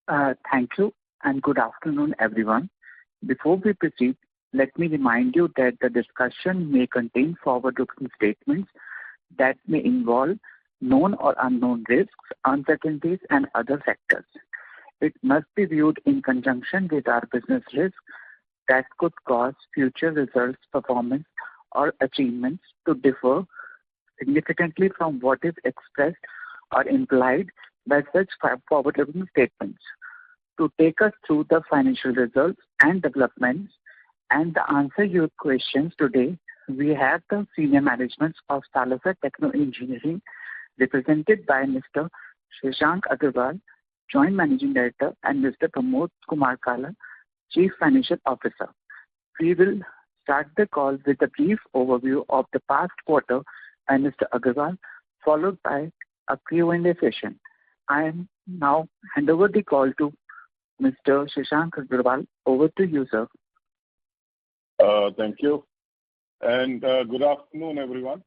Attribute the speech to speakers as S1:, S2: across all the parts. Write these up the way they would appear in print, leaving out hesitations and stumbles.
S1: Thank you and good afternoon, everyone. Before we proceed, let me remind you that the discussion may contain forward-looking statements that may involve known or unknown risks, uncertainties, and other factors. It must be viewed in conjunction with our business risks that could cause future results, performance, or achievements to differ significantly from what is expressed or implied by such forward-looking statements. To take us through the financial results and developments and to answer your questions today, we have the senior management of Salasar Techno Engineering, represented by Mr. Shashank Agarwal, Joint Managing Director, and Mr. Pramod Kumar Kala, Chief Financial Officer. We will start the call with a brief overview of the past quarter by Mr. Agarwal, followed by a Q&A session. I am now hand over the call to Mr. Shashank Agarwal. Over to you, sir.
S2: Thank you. And good afternoon, everyone.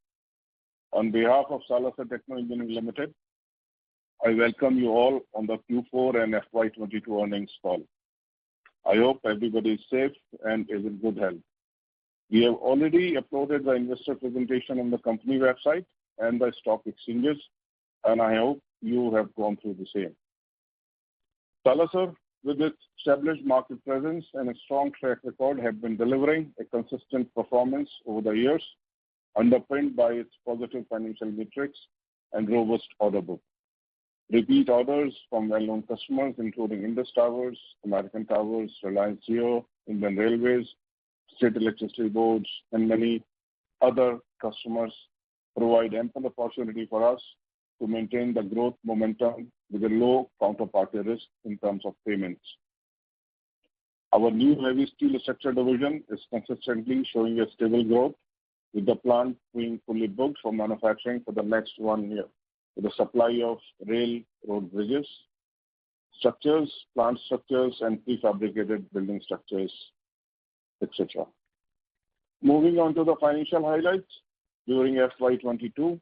S2: On behalf of Salasar Techno Engineering Limited, I welcome you all on the Q4 and FY22 earnings call. I hope everybody is safe and is in good health. We have already uploaded the investor presentation on the company website and the stock exchanges, and I hope you have gone through the same. Salasar, with its established market presence and a strong track record, have been delivering a consistent performance over the years, underpinned by its positive financial metrics and robust order book. Repeat orders from well-known customers, including Indus Towers, American Towers, Reliance Jio, Indian Railways, State Electricity Boards, and many other customers, provide ample opportunity for us to maintain the growth momentum with a low counterparty risk in terms of payments. Our new heavy steel structure division is consistently showing a stable growth, with the plant being fully booked for manufacturing for the next 1 year, with the supply of rail, road bridges, structures, plant structures, and prefabricated building structures, etc. Moving on to the financial highlights, during FY22,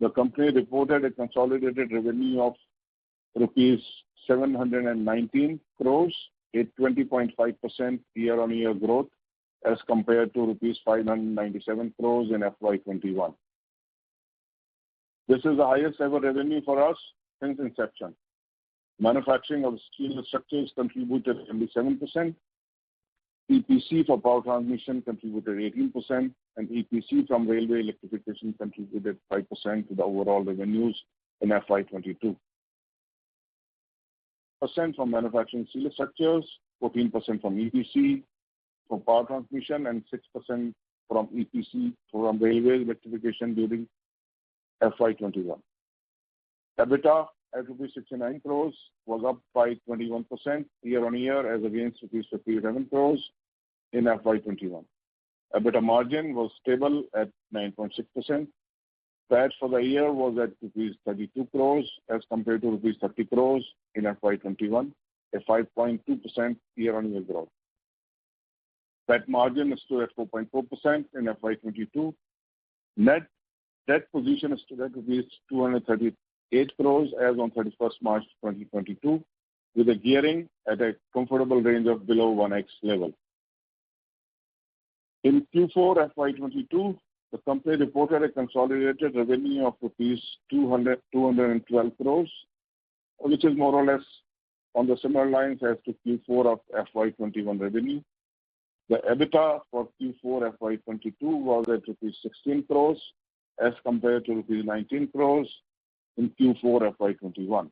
S2: the company reported a consolidated revenue of rupees 719 crores, a 20.5% year-on-year growth as compared to rupees 597 crores in FY21. This is the highest ever revenue for us since inception. Manufacturing of steel structures contributed 77%, EPC for power transmission contributed 18%, and EPC from railway electrification contributed 5% to the overall revenues in FY22. % from manufacturing steel structures, 14% from EPC for power transmission, and 6% from EPC from railway electrification during FY21. EBITDA at rupees 69 crores was up by 21% year-on-year as against rupees 57 crores in FY21. EBITDA margin was stable at 9.6%. PAT for the year was at rupees 32 crores as compared to rupees 30 crores in FY21, a 5.2% year-on-year growth. PAT margin stood at 4.4% in FY22. Net debt position stood at rupees 238 crores as on 31st March 2022, with a gearing at a comfortable range of below 1x level. In Q4 FY22, the company reported a consolidated revenue of rupees 212 crores, which is more or less on the similar lines as to Q4 of FY21 revenue. The EBITDA for Q4 FY22 was at rupees 16 crores as compared to rupees 19 crores in Q4 FY21.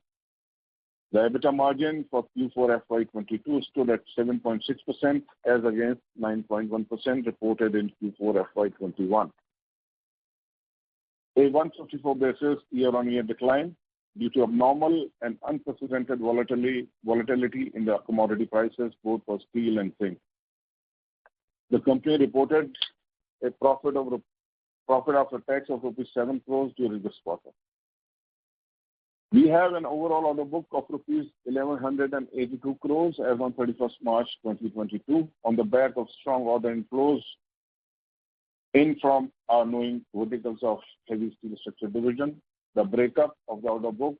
S2: The EBITDA margin for Q4 FY22 stood at 7.6% as against 9.1% reported in Q4 FY21. A 154 basis year-on-year decline due to abnormal and unprecedented volatility in the commodity prices both for steel and zinc. The company reported a profit after tax of rupees 7 crores during this quarter. We have an overall order book of rupees 1,182 crores as on 31st March 2022 on the back of strong order inflows in from our knowing verticals of heavy steel structure division. The breakup of the order book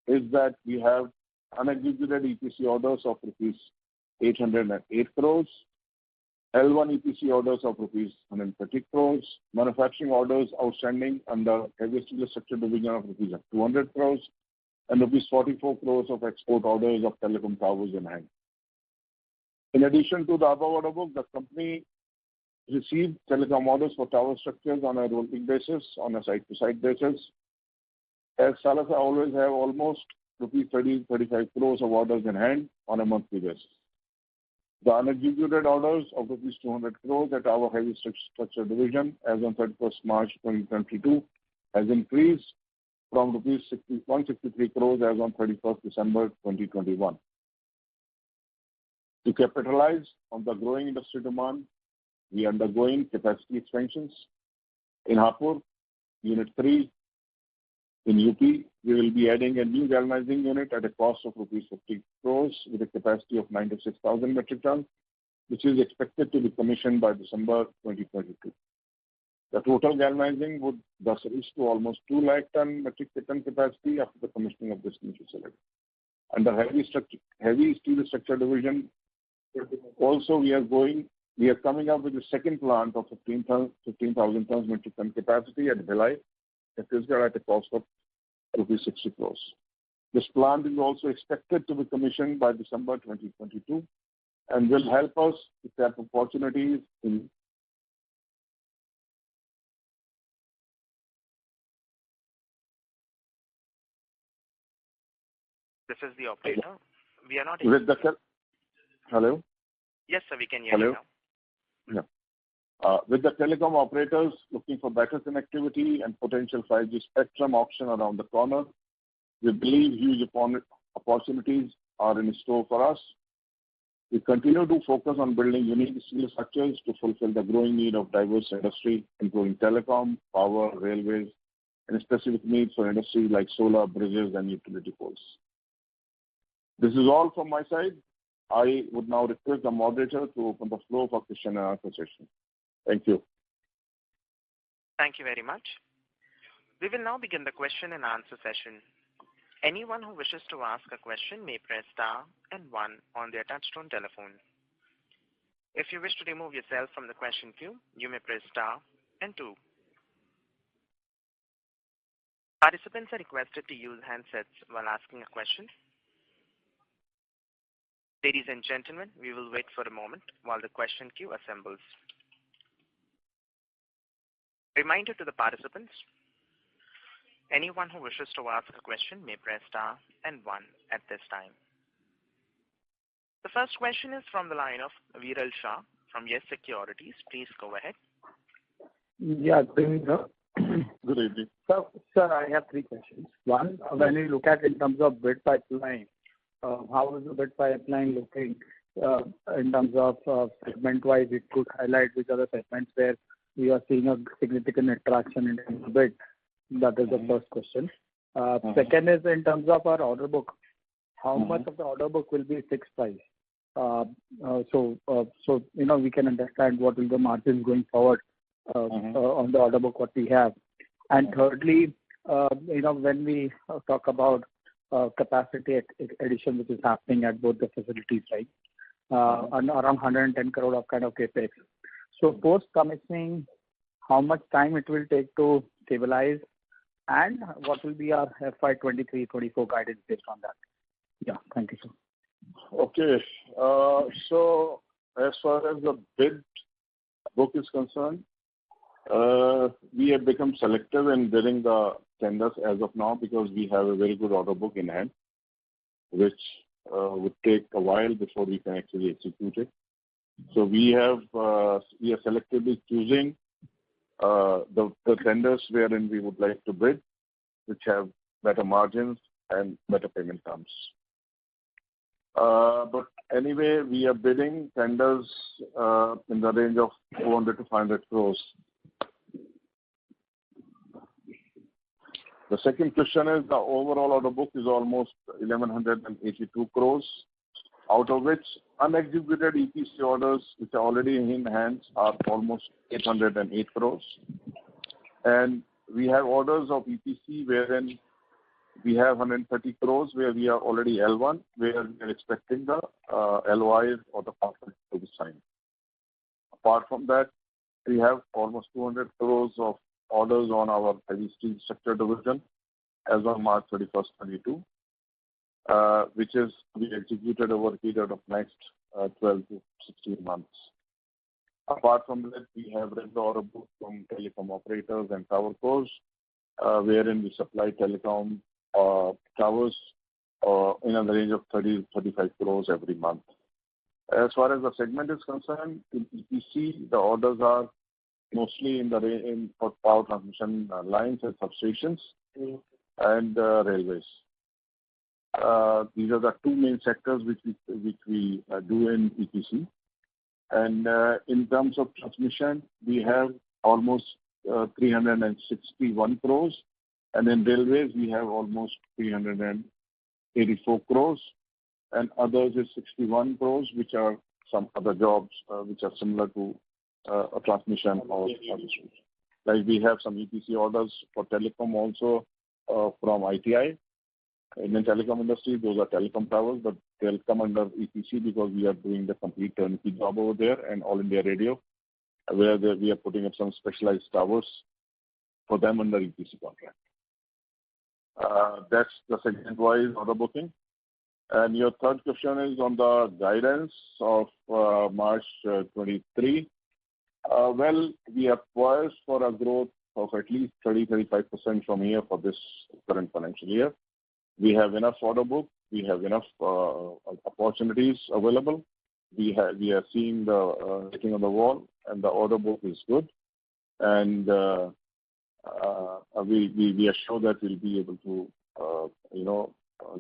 S2: is that we have unexecuted EPC orders of rupees 808 crores, L1 EPC orders of rupees 130 crores, manufacturing orders outstanding under heavy steel structure division of rupees 200 crores, and rupees 44 crores of export orders of telecom towers in hand. In addition to the above order book, the company received telecom orders for tower structures on a rolling basis, on a site-to-site basis. As Salasar always have almost rupees 30-35 crores of orders in hand on a monthly basis. The unexecuted orders of rupees 200 crores at our heavy structure division as on 31st March 2022 has increased from rupees 163 crores as on 31st December 2021. To capitalize on the growing industry demand, we are undergoing capacity expansions. In Hapur, Unit 3, in UP, we will be adding a new galvanizing unit at a cost of rupees 50 crores with a capacity of 96,000 metric tons, which is expected to be commissioned by December 2022. The total galvanizing would thus reach to almost 2 lakh metric ton capacity after the commissioning of this new facility. Under heavy steel structure division, also we are coming up with a second plant of 15,000 tons metric ton capacity at Bhilai, Chhattisgarh at a cost of rupees 60 crores. This plant is also expected to be commissioned by December 2022 and will help us to tap opportunities in
S3: This is the operator. We are not
S2: with the hello.
S3: Yes, sir, we can hear you now.
S2: Yeah. With the telecom operators looking for better connectivity and potential 5G spectrum auction around the corner, we believe huge opportunities are in store for us. We continue to focus on building unique steel structures to fulfill the growing need of diverse industry, including telecom, power, railways, and specific needs for industries like solar, bridges, and utility poles. This is all from my side. I would now request the moderator to open the floor for question and answer session. Thank you.
S3: Thank you very much. We will now begin the question and answer session. Anyone who wishes to ask a question may press star and 1 on their touchtone telephone. If you wish to remove yourself from the question queue, you may press star and 2. Participants are requested to use handsets while asking a question. Ladies and gentlemen, we will wait for a moment while the question queue assembles. Reminder to the participants, anyone who wishes to ask a question may press star and 1 at this time. The first question is from the line of Viral Shah from Yes Securities. Please go ahead.
S4: Yeah, good evening, sir.
S2: Good evening.
S4: Sir, I have 3 questions. One, when you look at in terms of bid pipeline, how is the bid pipeline looking in terms of segment-wise? It could highlight which are the segments where we are seeing a significant attraction in terms of bid. That is the first question. Second is in terms of our order book, how much of the order book will be fixed price? So we can understand what will the margins going forward on the order book what we have. And thirdly, when we talk about capacity addition which is happening at both the facilities, right? And around 110 crore of kind of capex. So post commissioning, how much time it will take to stabilize, and what will be our FY2023-24 guidance based on that? Yeah, thank you, sir.
S2: Okay. So as far as the bid book is concerned, we have become selective in bidding the tenders as of now because we have a very good order book in hand, which would take a while before we can actually execute it. So we are selectively choosing the tenders wherein we would like to bid, which have better margins and better payment terms. But anyway, we are bidding tenders in the range of 400 to 500 crores. The second question is the overall order book is almost 1,182 crores, out of which unexecuted EPC orders which are already in hands are almost 808 crores. And we have orders of EPC wherein We have 130 crores where we are already L1, where we are expecting the LOIs or the contract to be signed. Apart from that, we have almost 200 crores of orders on our heavy steel structure division as of March 31st, 22, which is to be executed over a period of next 12 to 16 months. Apart from that, we have regular order book from telecom operators and tower cos, wherein we supply telecom towers in the range of 30 to 35 crores every month. As far as the segment is concerned, in EPC, the orders are mostly for power transmission lines and substations and railways. These are the two main sectors which we do in EPC. And in terms of transmission, we have almost 361 crores, and in railways we have almost 384 crores, and others is 61 crores, which are some other jobs which are similar to a transmission or transmission. Like we have some EPC orders for telecom also from ITI. In the telecom industry, those are telecom towers, but they'll come under EPC because we are doing the complete turnkey job over there, and All India Radio, where we are putting up some specialized towers for them under EPC contract. That's the segment-wise order booking. And your third question is on the guidance of March 23. Well, we are poised for a growth of at least 30-35% from here for this current financial year. We have enough order book. We have enough opportunities available. We are seeing the writing on the wall, and the order book is good. And we are sure that we'll be able to,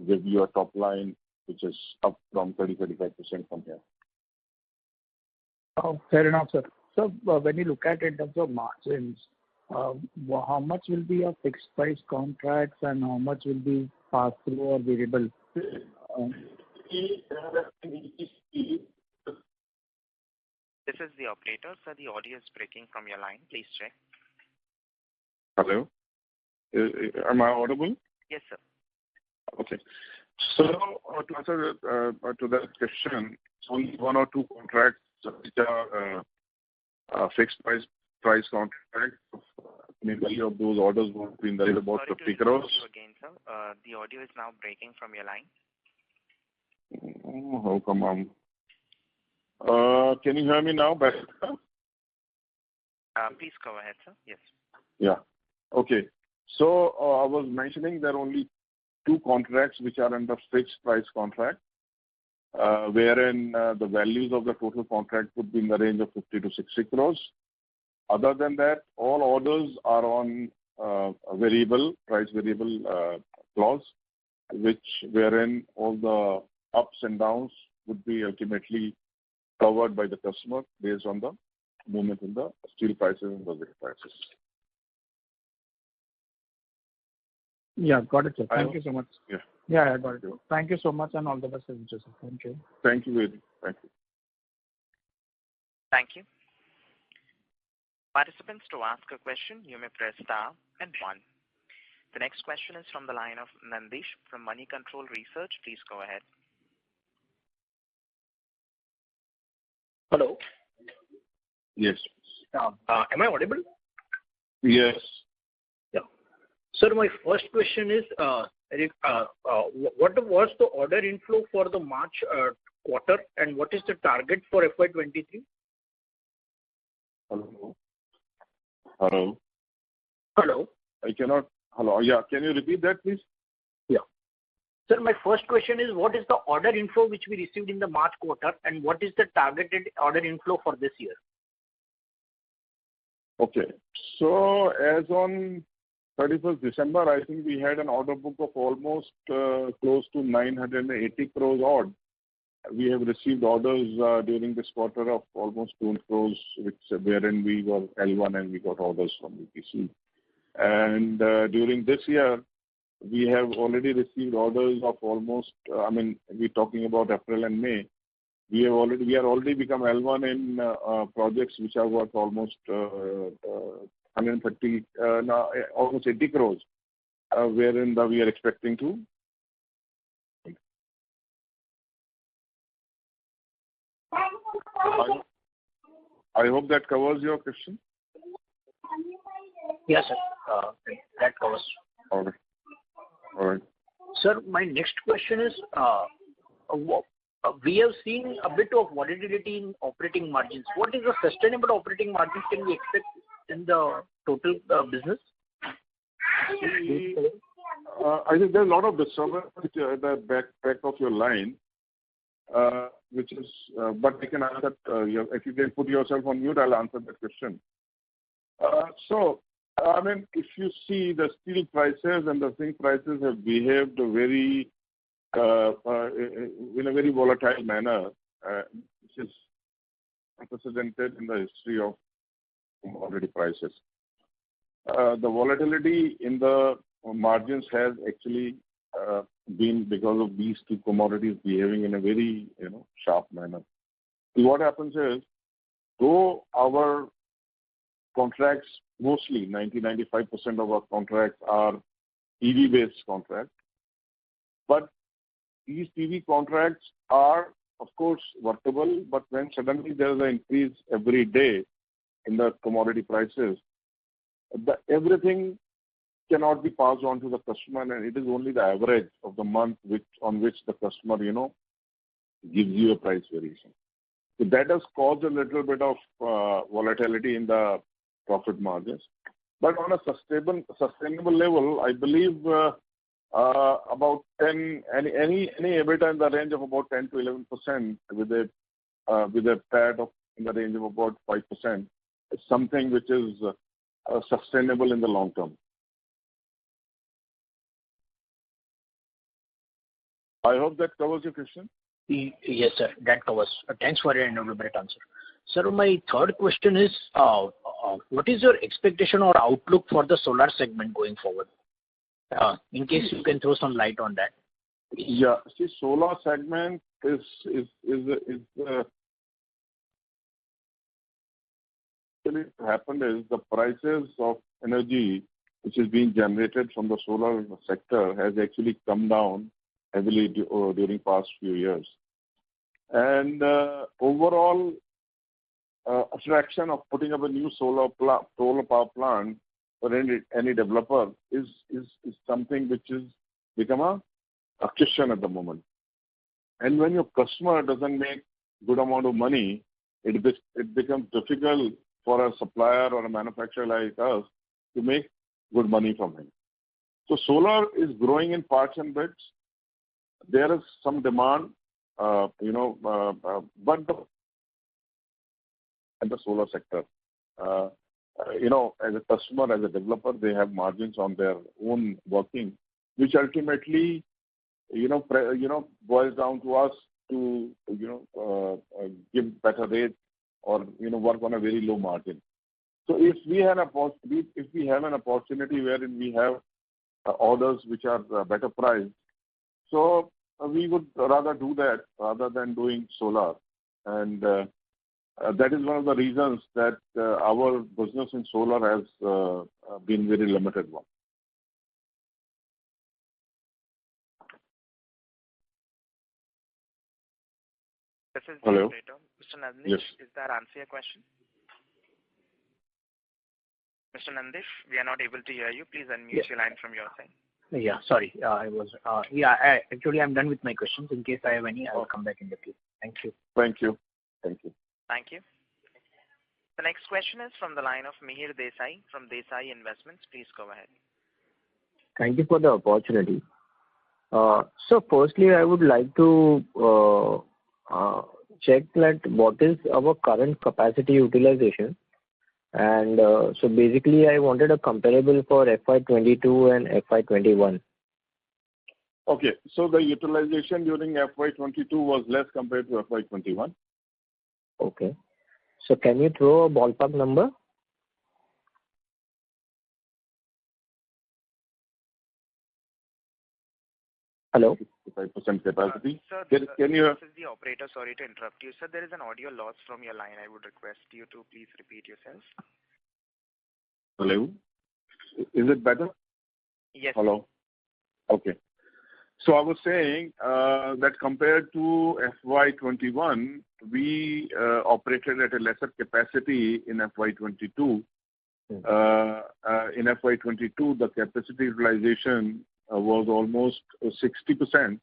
S2: give you a top line which is up from 30-35% from here.
S4: Oh, fair enough, sir. So when you look at it in terms of margins, how much will be a fixed price contracts and how much will be pass through or variable?
S3: This is the operator, sir. The audio is breaking from your line. Please check.
S2: Hello? Am I audible?
S3: Yes, sir.
S2: Okay. So to answer to that question, only one or two contracts which are fixed price contracts. The value of those orders would be in the range of about 50 crores.
S3: Again, sir. The audio is now breaking from your line.
S2: How come can you hear me now better?
S3: Please go ahead, sir. Yes.
S2: Yeah. Okay. So I was mentioning there are only two contracts which are under fixed price contract, wherein the values of the total contract would be in the range of 50 to 60 crores. Other than that, all orders are on a price variable clause, wherein all the ups and downs would be ultimately covered by the customer based on the movement in the steel prices and the wind prices.
S4: Yeah, got it, sir. Thank you so much.
S2: Yeah,
S4: I got it. Thank you so much, and all the best, sir. Thank you.
S2: Thank you, Vedi. Thank you.
S3: Thank you. Participants, to ask a question, you may press star and 1. The next question is from the line of Nandish from Money Control Research. Please go ahead.
S5: Hello.
S2: Yes.
S5: Am I audible?
S2: Yes.
S5: Yeah. Sir, my first question is, what was the order inflow for the March quarter, and what is the target for FY23?
S2: Hello. Hello.
S5: Hello.
S2: I cannot. Hello. Yeah. Can you repeat that, please?
S5: Yeah. Sir, my first question is, what is the order inflow which we received in the March quarter, and what is the targeted order inflow for this year?
S2: Okay. So as on 31st December, I think we had an order book of almost close to 980 crores odd. We have received orders during this quarter of almost 200 crores, wherein we were L1 and we got orders from EPC. And during this year, we have already received orders of almost, we're talking about April and May. We are already become L1 in projects which are worth almost 130, almost 80 crores. wherein we are expecting to. I hope that covers your question.
S5: Yes, sir. That covers.
S2: All right.
S5: Sir, my next question is, we have seen a bit of volatility in operating margins. What is the sustainable operating margins can we expect in the total business?
S2: I think there's a lot of disturbance at the back of your line, which is, but I can answer. If you can put yourself on mute, I'll answer that question. I mean, if you see the steel prices and the zinc prices have behaved very in a very volatile manner, which is unprecedented in the history of commodity prices. The volatility in the margins has actually been because of these two commodities behaving in a very sharp manner. So what happens is, though our contracts, mostly 90-95% of our contracts are PV-based contracts, but these PV contracts are, of course, workable, but when suddenly there is an increase every day in the commodity prices, everything cannot be passed on to the customer, and it is only the average of the month on which the customer, gives you a price variation. So that has caused a little bit of volatility in the profit margins. But on a sustainable level, I believe about any EBITDA in the range of about 10 to 11% with a PAT in the range of about 5% is something which is sustainable in the long term. I hope that covers your question.
S5: Yes, sir. That covers. Thanks for your elaborate answer. Sir, my third question is, what is your expectation or outlook for the solar segment going forward? In case you can throw some light on that.
S2: Yeah. See, solar segment is actually happened is the prices of energy which is being generated from the solar sector has actually come down heavily during past few years. And overall attraction of putting up a new solar power plant for any developer is something which is become a question at the moment. And when your customer doesn't make good amount of money, it becomes difficult for a supplier or a manufacturer like us to make good money from him. So solar is growing in parts and bits. There is some demand, but in the solar sector, as a customer, as a developer, they have margins on their own working, which ultimately, boils down to us to, give better rates or, work on a very low margin. So if we have an opportunity wherein we have orders which are better priced, so we would rather do that rather than doing solar. And that is one of the reasons that our business in solar has been very limited one.
S3: This is
S2: Hello.
S3: Mr. Nandish,
S2: Yes.
S3: Is that answer your question? Mr. Nandish, we are not able to hear you. Please unmute your line from your side.
S5: Yeah, sorry. Actually, I'm done with my questions. In case I have any, I will come back in the queue. Thank you.
S2: Thank you.
S3: Thank you. The next question is from the line of Mihir Desai from Desai Investments. Please go ahead.
S6: Thank you for the opportunity. So firstly, I would like to check that what is our current capacity utilization. And so basically, I wanted a comparable for FY22 and FY21.
S2: Okay. So the utilization during FY22 was less compared to FY21.
S6: Okay. So can you throw a ballpark number? Hello?
S2: 55% capacity.
S3: Sir,
S2: Can you?
S3: This is the operator. Sorry to interrupt you. Sir, there is an audio loss from your line. I would request you to please repeat yourself.
S2: Hello? Is it better?
S3: Yes.
S2: Hello? Okay. So I was saying that compared to FY21, we operated at a lesser capacity in FY22. In FY22, the capacity utilization was almost 60%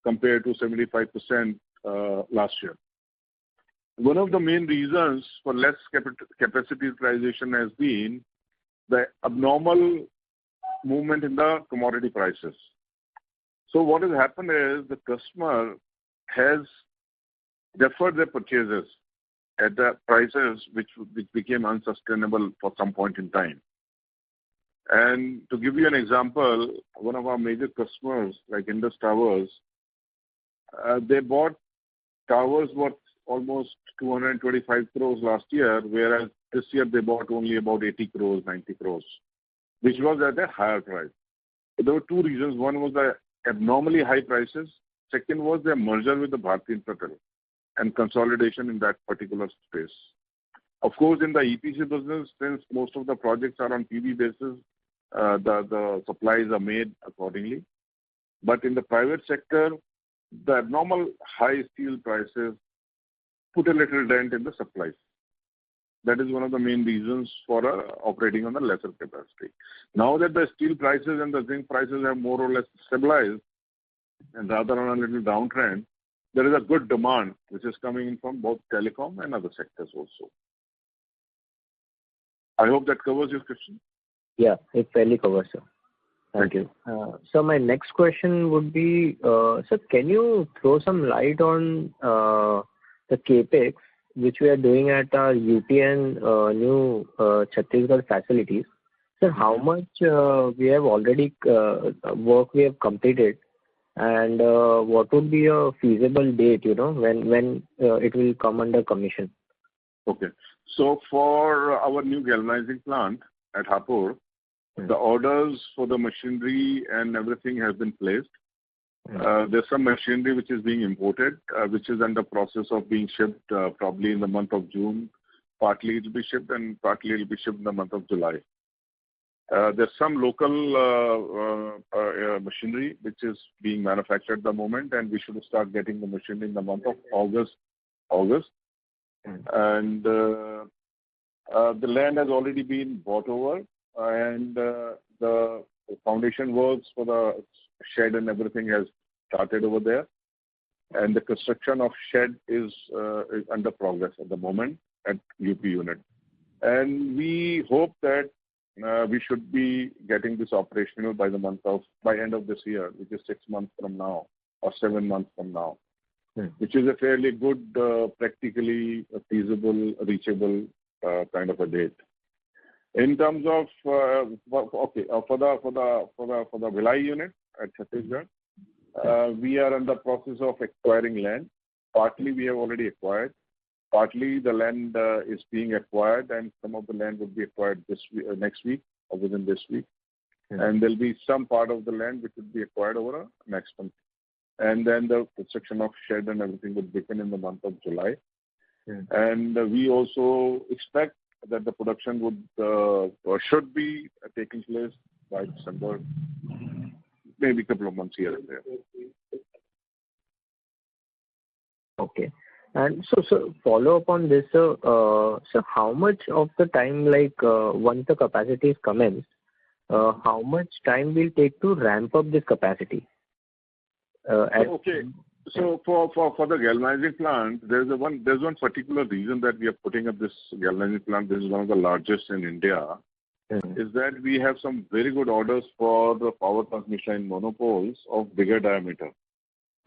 S2: compared to 75% last year. One of the main reasons for less capacity utilization has been the abnormal movement in the commodity prices. So what has happened is the customer has deferred their purchases at the prices which became unsustainable for some point in time. And to give you an example, one of our major customers, like Indus Towers, they bought towers worth almost 225 crores last year, whereas this year they bought only about 80 crores, 90 crores, which was at a higher price. There were two reasons. One was the abnormally high prices. Second was their merger with the Bharti Infratel and consolidation in that particular space. Of course, in the EPC business, since most of the projects are on PV basis, the supplies are made accordingly. But in the private sector, the abnormal high steel prices put a little dent in the supplies. That is one of the main reasons for operating on the lesser capacity. Now that the steel prices and the zinc prices have more or less stabilized and rather on a little downtrend, there is a good demand which is coming in from both telecom and other sectors also. I hope that covers your question.
S6: Yeah, it fairly covers, sir. Thank you. So my next question would be, sir, can you throw some light on the capex which we are doing at our UTN new Chhattisgarh facilities? Sir, how much we have already work we have completed, and what would be a feasible date, when it will come under commission?
S2: Okay. So for our new galvanizing plant at Hapur, the orders for the machinery and everything have been placed. There's some machinery which is being imported, which is under process of being shipped probably in the month of June. Partly it will be shipped and partly it will be shipped in the month of July. There's some local machinery which is being manufactured at the moment, and we should start getting the machinery in the month of August. And the land has already been bought over, and the foundation works for the shed and everything has started over there, and the construction of shed is under progress at the moment at UP unit. And we hope that we should be getting this operational by end of this year, which is 6 months from now or 7 months from now, which is a fairly good, practically feasible, reachable kind of a date. In terms of for the Bhilai unit at Chhattisgarh, we are in the process of acquiring land. Partly we have already acquired. Partly the land is being acquired, and some of the land will be acquired next week or within this week. And there'll be some part of the land which will be acquired over next month. And then the construction of shed and everything will begin in the month of July. And we also expect that the production should be taking place by December, maybe a couple of months here and there.
S6: Okay. And so follow up on this, so how much of the time, once the capacity is commenced, how much time will take to ramp up this capacity?
S2: Okay. So for the galvanizing plant, there's one particular reason that we are putting up this galvanizing plant. This is one of the largest in India. Is that we have some very good orders for the power transmission monopoles of bigger diameter,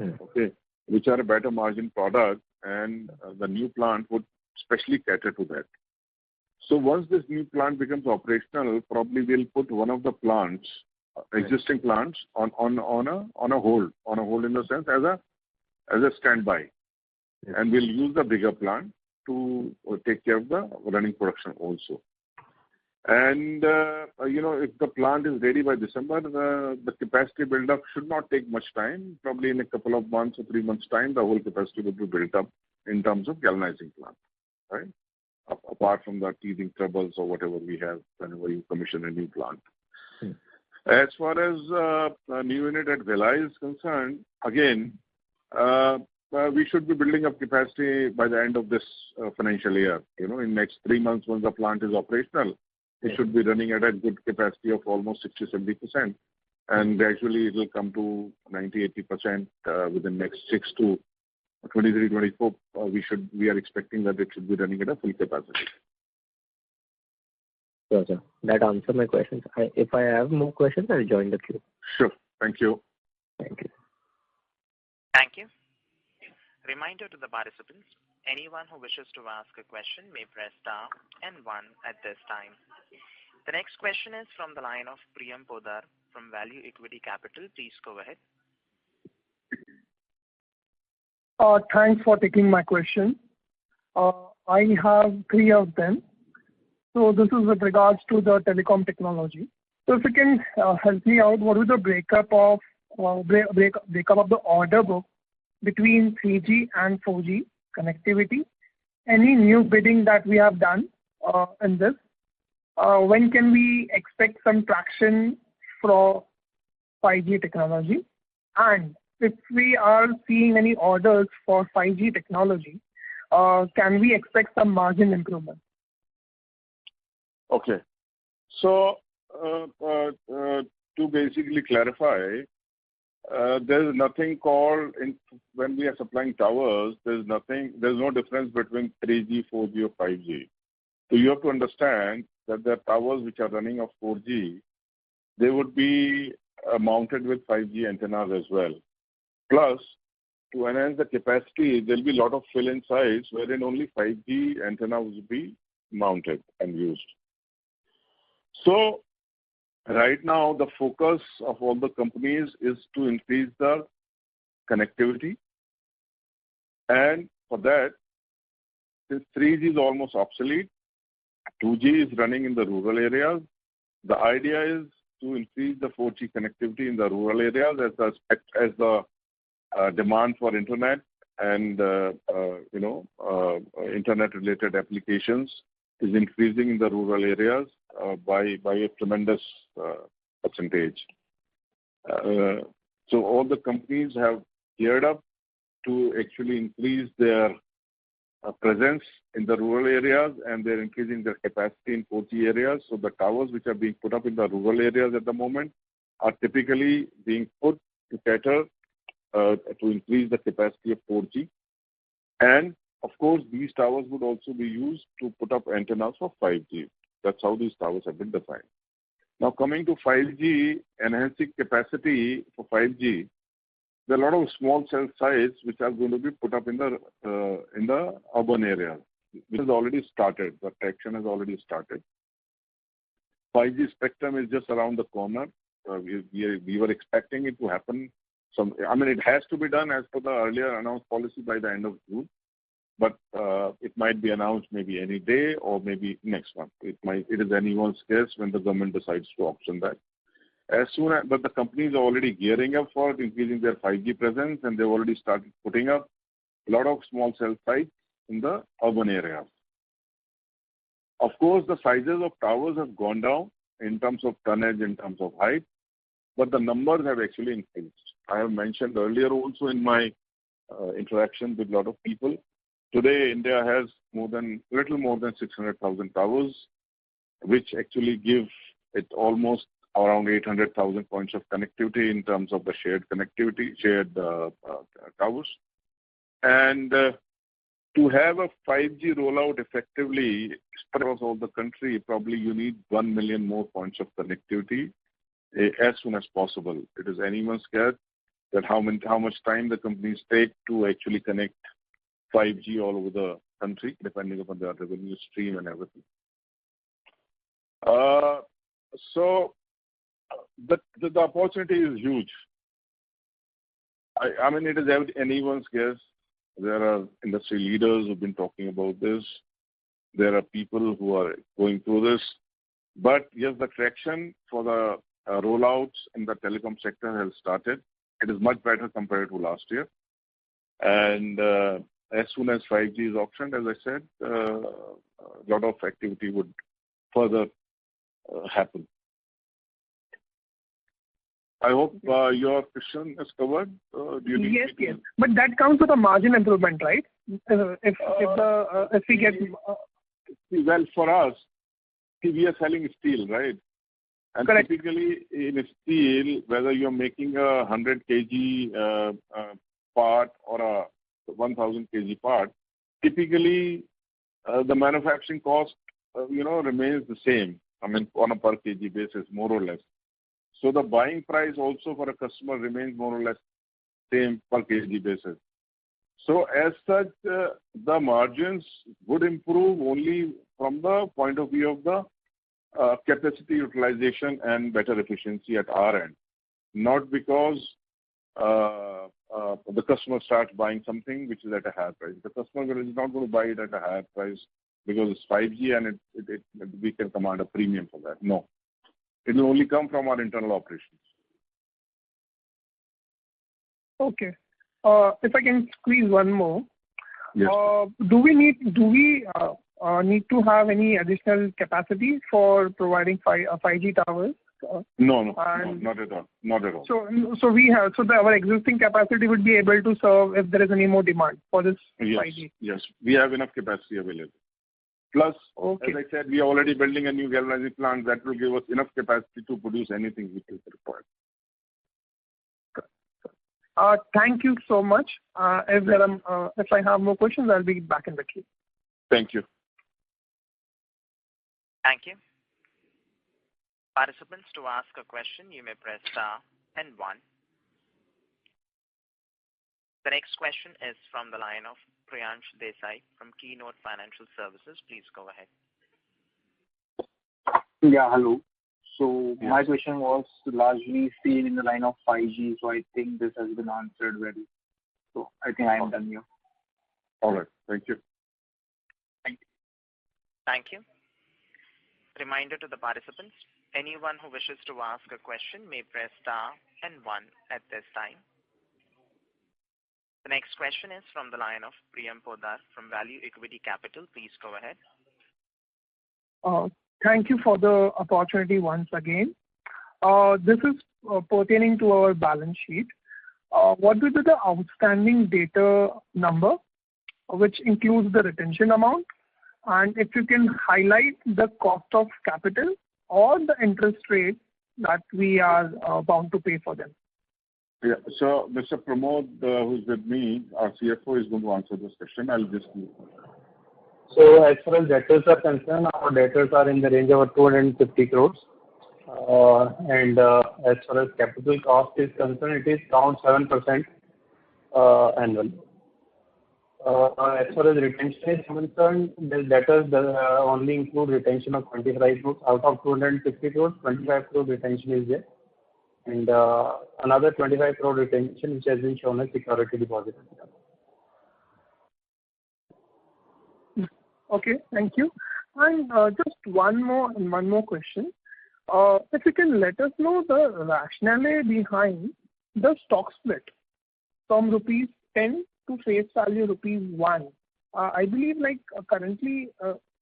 S2: okay, which are a better margin product, and the new plant would specially cater to that. So once this new plant becomes operational, probably we'll put one of the plants, existing plants, on a hold in the sense as a standby, and we'll use the bigger plant to take care of the running production also. And if the plant is ready by December, the capacity build up should not take much time. Probably in a couple of months or 3 months time, the whole capacity will be built up in terms of galvanizing plant, right? Apart from the teething troubles or whatever we have whenever you commission a new plant. As far as a new unit at Bhilai is concerned, again, we should be building up capacity by the end of this financial year. In next 3 months, once the plant is operational, it should be running at a good capacity of almost 60-70%. And gradually it will come to 90-80% within next 6 to 23-24. We are expecting that it should be running at a full capacity.
S6: Sure, sir. That answers my questions. If I have more questions, I'll join the queue.
S2: Sure. Thank you.
S6: Thank you.
S3: Thank you. Reminder to the participants, anyone who wishes to ask a question may press star and 1 at this time. The next question is from the line of Priyam Podar from Value Equity Capital. Please go ahead.
S7: Thanks for taking my question. I have 3 of them. So this is with regards to the telecom technology. So if you can help me out, what is the breakup of the order book between 3G and 4G connectivity? Any new bidding that we have done in this? When can we expect some traction for 5G technology? And if we are seeing any orders for 5G technology, can we expect some margin improvement?
S2: Okay. So to basically clarify, there is nothing called when we are supplying towers. There's no difference between 3G, 4G, or 5G. So you have to understand that the towers which are running of 4G, they would be mounted with 5G antennas as well. Plus, to enhance the capacity, there will be a lot of fill-in sites wherein only 5G antenna will be mounted and used. So right now, the focus of all the companies is to increase the connectivity. And for that, since 3G is almost obsolete, 2G is running in the rural areas. The idea is to increase the 4G connectivity in the rural areas as the demand for internet and internet-related applications is increasing in the rural areas by a tremendous percentage. So all the companies have geared up to actually increase their presence in the rural areas, and they're increasing their capacity in 4G areas. So the towers which are being put up in the rural areas at the moment are typically being put to cater to increase the capacity of 4G. And of course, these towers would also be used to put up antennas for 5G. That's how these towers have been designed. Now coming to 5G, enhancing capacity for 5G, there are a lot of small cell sites which are going to be put up in the urban areas, which has already started. The traction has already started. 5G spectrum is just around the corner. We were expecting it to happen. It has to be done as per the earlier announced policy by the end of June. But it might be announced maybe any day or maybe next month. It is anyone's guess when the government decides to auction that. But the companies are already gearing up for increasing their 5G presence, and they've already started putting up a lot of small cell sites in the urban areas. Of course, the sizes of towers have gone down in terms of tonnage, in terms of height, but the numbers have actually increased. I have mentioned earlier also in my interaction with a lot of people. Today, India has little more than 600,000 towers, which actually give it almost around 800,000 points of connectivity in terms of the shared towers. And to have a 5G rollout effectively across all the country, probably you need 1 million more points of connectivity as soon as possible. It is anyone's guess that how much time the companies take to actually connect 5G all over the country, depending upon their revenue stream and everything. So the opportunity is huge. It is anyone's guess. There are industry leaders who've been talking about this. There are people who are going through this. But yes, the traction for the rollouts in the telecom sector has started. It is much better compared to last year. And as soon as 5G is auctioned, as I said, a lot of activity would further happen. I hope your question is covered. Do you need
S7: Yes, yes. But that counts with a margin improvement, right? If we get
S2: well, for us, we are selling steel, right? And
S7: correct.
S2: typically in steel, whether you're making a 100 kg part or a 1000 kg part, typically the manufacturing cost, remains the same. I mean, on a per kg basis, more or less. So the buying price also for a customer remains more or less same per kg basis. So as such, the margins would improve only from the point of view of the capacity utilization and better efficiency at our end, not because the customer starts buying something which is at a higher price. The customer is not going to buy it at a higher price because it's 5G and we can command a premium for that. No. It will only come from our internal operations.
S7: Okay. If I can squeeze one more.
S2: Yes.
S7: Do we need to have any additional capacity for providing 5G towers?
S2: No, not at all. Not at all.
S7: So our existing capacity would be able to serve if there is any more demand for this 5G.
S2: Yes, we have enough capacity available. Plus, as I said, we are already building a new galvanizing plant that will give us enough capacity to produce anything which is required.
S7: Thank you so much. If I have more questions, I'll be back in the queue.
S2: Thank you.
S3: Thank you. Participants, to ask a question, you may press star and 1. The next question is from the line of Priyansh Desai from Keynote Financial Services. Please go ahead.
S8: Yeah, hello. So my question was largely seen in the line of 5G, so I think this has been answered well. So I think I am done here.
S2: All right. Thank you.
S8: Thank you.
S3: Thank you. Reminder to the participants, anyone who wishes to ask a question may press star and 1 at this time. The next question is from the line of Priyam Podar from Value Equity Capital. Please go ahead.
S7: Thank you for the opportunity once again. This is pertaining to our balance sheet. What will be the outstanding data number, which includes the retention amount? And if you can highlight the cost of capital or the interest rate that we are bound to pay for them.
S2: Yeah. So Mr. Pramod, who's with me, our CFO, is going to answer this question. I'll just move.
S4: So as far as debtors are concerned, our debtors are in the range of 250 crores. And as far as capital cost is concerned, it is around 7% annual. As far as retention is concerned, the debtors only include retention of 25 crores. Out of 250 crores, 25 crore retention is there. And another 25 crore retention which has been shown as security deposit.
S7: Okay, thank you. And just one more question. If you can let us know the rationale behind the stock split from rupees 10 to face value rupees 1. I believe currently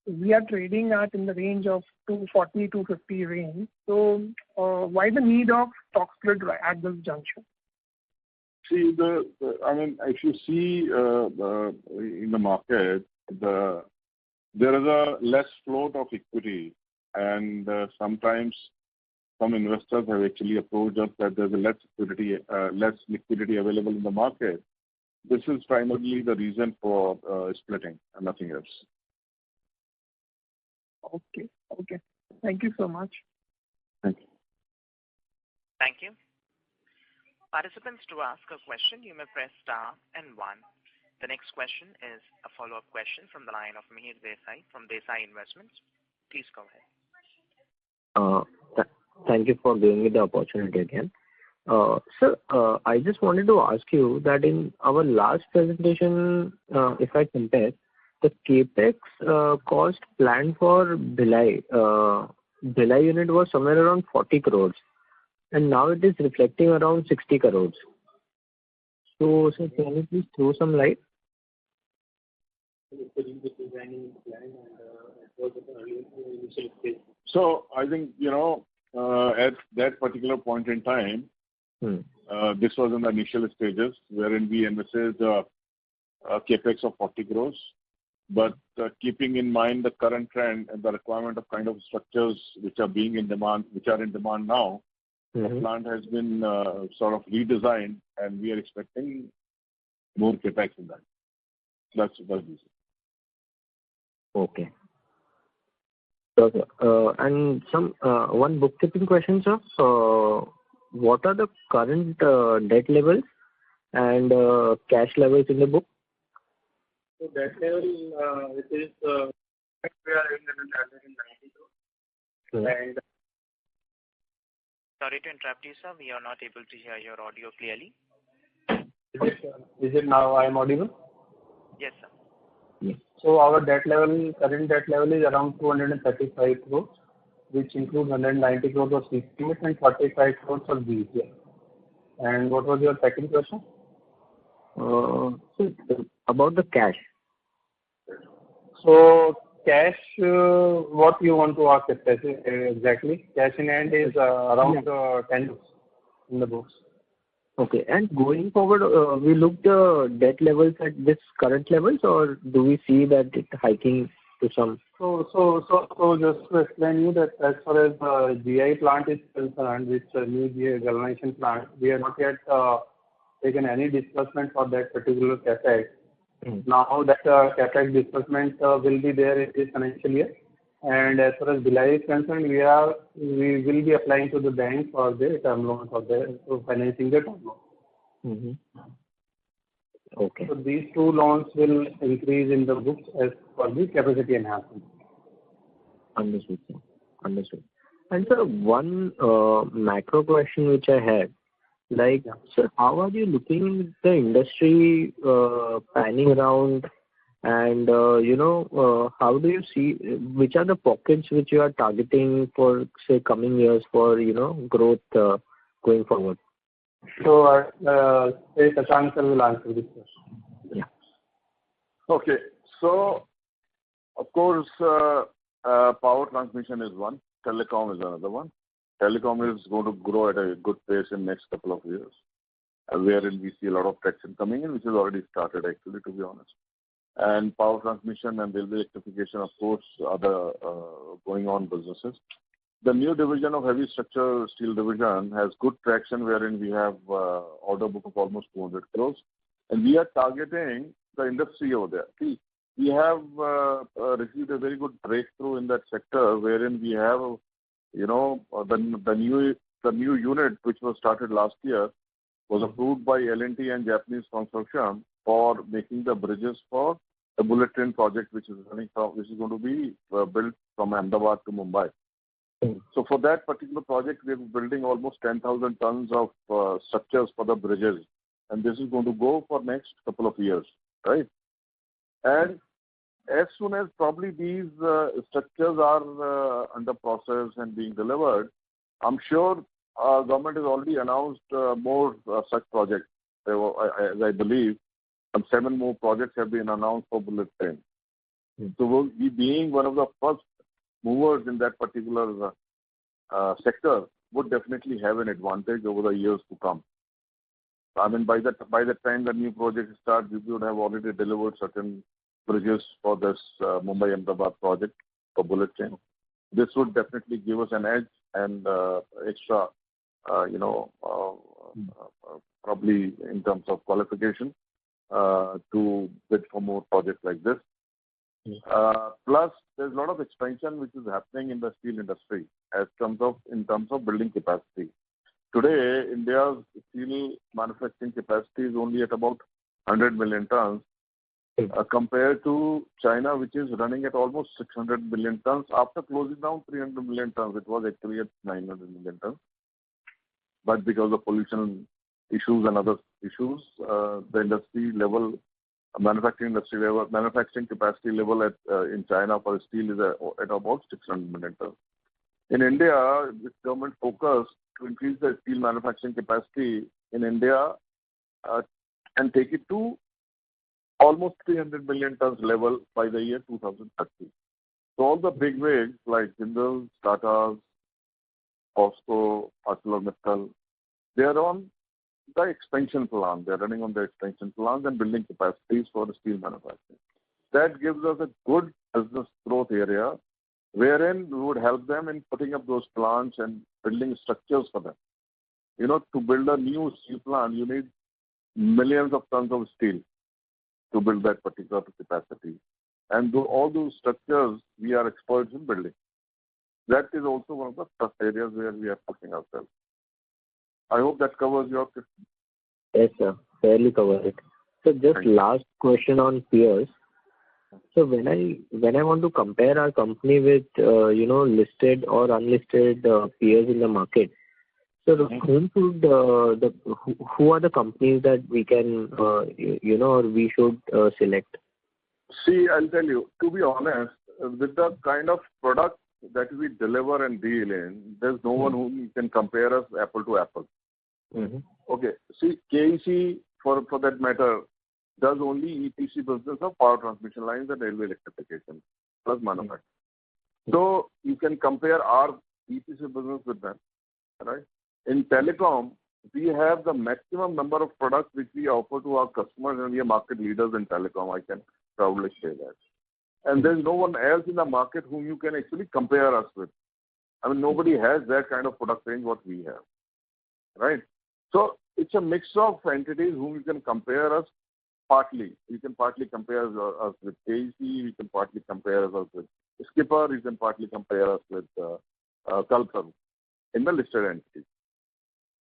S7: we are trading at in the range of 240, 250 range. So why the need of stock split at this juncture?
S2: See, if you see in the market, there is a less float of equity, and sometimes some investors have actually approached us that there's less liquidity available in the market. This is primarily the reason for splitting and nothing else.
S7: Okay. Thank you so much.
S2: Thank you.
S3: Thank you. Participants, to ask a question, you may press star and 1. The next question is a follow-up question from the line of Mihir Desai from Desai Investments. Please go ahead.
S6: Thank you for giving me the opportunity again. Sir, I just wanted to ask you that in our last presentation, if I compare, the capex cost planned for Bhilai unit was somewhere around 40 crores, and now it is reflecting around 60 crores. So, sir, can you please throw some light?
S2: So I think, at that particular point in time, This was in the initial stages wherein we envisaged a capex of 40 crores. But keeping in mind the current trend and the requirement of kind of structures which are in demand now, the plant has been sort of redesigned, and we are expecting more capex in that. That's the reason.
S6: Okay. So, and one bookkeeping question, sir. What are the current debt levels and cash levels in the book?
S8: So debt level, it is we are having 190 crores. And
S3: Sorry to interrupt you, sir. We are not able to hear your audio clearly.
S8: is it now I am audible?
S3: Yes, sir.
S6: Yeah.
S8: So our current debt level is around 235 crores, which includes 190 crores of CCS and 45 crores of BCS. And what was your second question?
S6: About the cash.
S8: So cash, what you want to ask exactly? Cash in hand is around 10 crores in the books.
S6: Okay. And going forward, we look the debt levels at this current levels, or do we see that it hiking to some?
S8: So just to explain you that as far as the GI plant is concerned, which new GI galvanization plant, we have not yet taken any disbursement for that particular capex. Now that capex disbursement will be there in this financial year. And as far as Bhilai is concerned, we will be applying to the bank for the term loan for financing the term loan.
S6: Okay.
S8: So these two loans will increase in the books as for the capacity enhancement.
S6: Understood, sir. Understood. And sir, one macro question which I had, sir, how are you looking at the industry panning around? And, how do you see, which are the pockets which you are targeting for, say, coming years for, growth going forward?
S8: So, Shashank sir will answer this question.
S6: Yeah.
S2: Okay. So, of course, power transmission is one. Telecom is another one. Telecom is going to grow at a good pace in next couple of years, wherein we see a lot of traction coming in, which has already started actually, to be honest. And power transmission and railway electrification, of course, are the going on businesses. The new division of heavy structure steel division has good traction, wherein we have order book of almost 200 crores. And we are targeting the industry over there. See, we have received a very good breakthrough in that sector, wherein we have, the new unit which was started last year was approved by L&T and Japanese consortium for making the bridges for the bullet train project, which is going to be built from Ahmedabad to Mumbai. So for that particular project, we are building almost 10,000 tons of structures for the bridges, and this is going to go for next couple of years, right? And as soon as probably these structures are under process and being delivered, I'm sure government has already announced more such projects. As I believe, 7 more projects have been announced for bullet train. So we being one of the first movers in that particular sector would definitely have an advantage over the years to come. I mean, by the time the new project starts, we would have already delivered certain bridges for this Mumbai-Ahmedabad project for bullet train. This would definitely give us an edge and extra, probably in terms of qualification to bid for more projects like this. Plus, there's a lot of expansion which is happening in the steel industry in terms of building capacity. Today, India's steel manufacturing capacity is only at about 100 million tons, compared to China, which is running at almost 600 million tons. After closing down 300 million tons, it was actually at 900 million tons. But because of pollution issues and other issues, the manufacturing capacity level in China for steel is at about 600 million tons. In India, this government focused to increase the steel manufacturing capacity in India and take it to almost 300 million tons level by the year 2030. So all the big wigs like Jindal, Tata, POSCO, ArcelorMittal, They are on the expansion plan. They are running on the expansion plans and building capacities for the steel manufacturing. That gives us a good business growth area wherein we would help them in putting up those plants and building structures for them. To build a new steel plant, you need millions of tons of steel to build that particular capacity. And all those structures, we are experts in building. That is also one of the first areas where we are pushing ourselves. I hope that covers your question.
S6: Yes, sir. Fairly covered it. So just last question on peers. So when I want to compare our company with listed or unlisted peers in the market, so who are the companies that we can or we should select?
S2: See, I'll tell you, to be honest, with the kind of product that we deliver and deal in, there's no one whom you can compare us apple to apple. Okay. See, KEC, for that matter, does only EPC business of power transmission lines and railway electrification, plus manufacturing. So you can compare our EPC business with them, right? In telecom, we have the maximum number of products which we offer to our customers, and we are market leaders in telecom, I can proudly say that. And there's no one else in the market whom you can actually compare us with. I mean, nobody has that kind of product range what we have, right? So it's a mix of entities whom you can compare us partly. You can partly compare us with KEC, you can partly compare us with Skipper, you can partly compare us with Kalpam in the listed entities,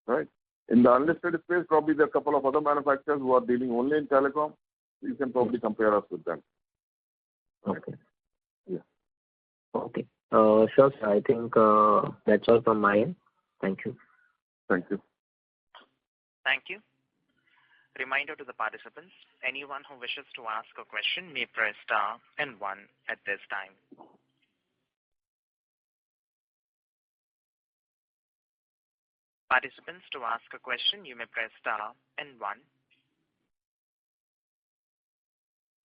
S2: right? In the unlisted space, probably there are a couple of other manufacturers who are dealing only in telecom. You can probably compare us with them.
S6: Okay. Yeah. Okay. Sure, sir. I think that's all from my end. Thank you.
S2: Thank you.
S3: Thank you. Reminder to the participants, anyone who wishes to ask a question may press star and 1 at this time. Participants, to ask a question, you may press star and 1.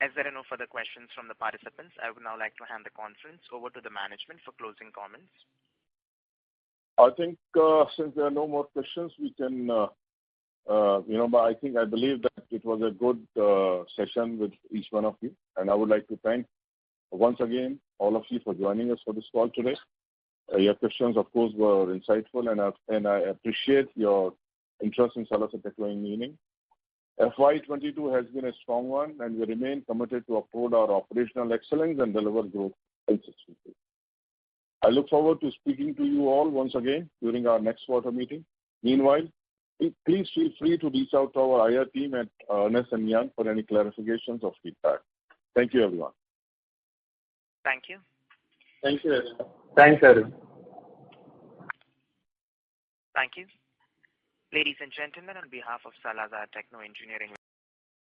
S3: As there are no further questions from the participants, I would now like to hand the conference over to the management for closing comments.
S2: I think since there are no more questions, we can, but I believe that it was a good session with each one of you. And I would like to thank once again all of you for joining us for this call today. Your questions, of course, were insightful, and I appreciate your interest in Salasar Techno Engineering. FY22 has been a strong one, and we remain committed to uphold our operational excellence and deliver growth consistently. I look forward to speaking to you all once again during our next quarter meeting. Meanwhile, please feel free to reach out to our IR team at Ernst & Young for any clarifications or feedback. Thank you, everyone.
S3: Thank you.
S8: Thank you, everyone. Thanks, everyone.
S3: Thank you. Ladies and gentlemen, on behalf of Salasar Techno Engineering